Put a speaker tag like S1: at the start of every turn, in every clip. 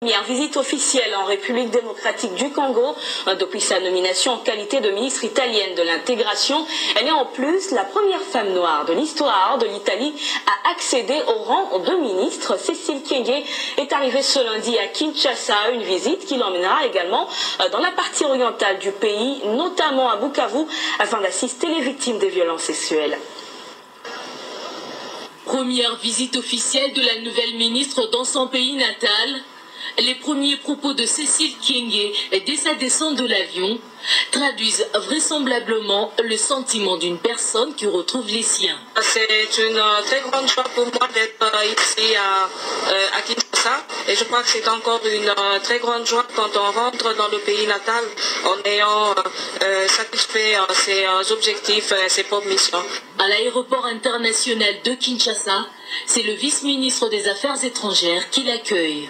S1: Première visite officielle en République démocratique du Congo. Depuis sa nomination en qualité de ministre italienne de l'intégration, elle est en plus la première femme noire de l'histoire de l'Italie à accéder au rang de ministre. Cécile Kyenge est arrivée ce lundi à Kinshasa, une visite qui l'emmènera également dans la partie orientale du pays, notamment à Bukavu, afin d'assister les victimes des violences sexuelles.
S2: Première visite officielle de la nouvelle ministre dans son pays natal. Les premiers propos de Cécile Kyenge dès sa descente de l'avion traduisent vraisemblablement le sentiment d'une personne qui retrouve les siens.
S3: C'est une très grande joie pour moi d'être ici à Kinshasa et je crois que c'est encore une très grande joie quand on rentre dans le pays natal en ayant satisfait ses objectifs et ses propres missions.
S2: À l'aéroport international de Kinshasa, c'est le vice-ministre des Affaires étrangères qui l'accueille.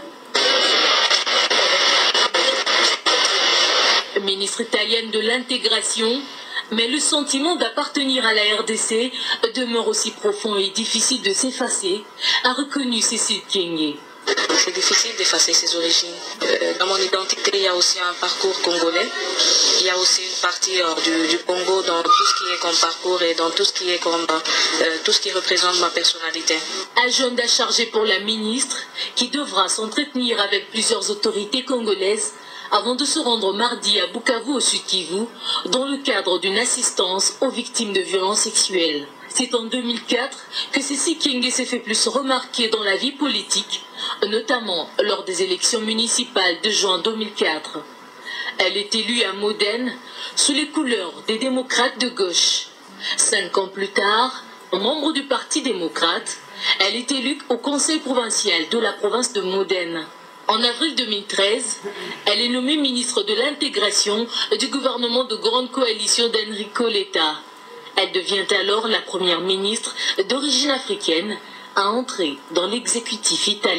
S2: Ministre italienne de l'intégration, mais le sentiment d'appartenir à la RDC demeure aussi profond et difficile de s'effacer, a reconnu Cécile Kyenge.
S3: C'est difficile d'effacer ses origines. Dans mon identité, il y a aussi un parcours congolais. Il y a aussi une partie du Congo dans tout ce qui est comme parcours et dans tout ce qui est comme tout ce qui représente ma personnalité.
S2: Agenda chargé pour la ministre qui devra s'entretenir avec plusieurs autorités congolaises avant de se rendre mardi à Bukavu au Sud Kivu dans le cadre d'une assistance aux victimes de violences sexuelles. C'est en 2004 que Cécile Kyenge s'est fait plus remarquer dans la vie politique, notamment lors des élections municipales de juin 2004. Elle est élue à Modène sous les couleurs des démocrates de gauche. 5 ans plus tard, membre du Parti démocrate, elle est élue au conseil provincial de la province de Modène. En avril 2013, elle est nommée ministre de l'intégration du gouvernement de grande coalition d'Enrico Letta. Elle devient alors la première ministre d'origine africaine à entrer dans l'exécutif italien.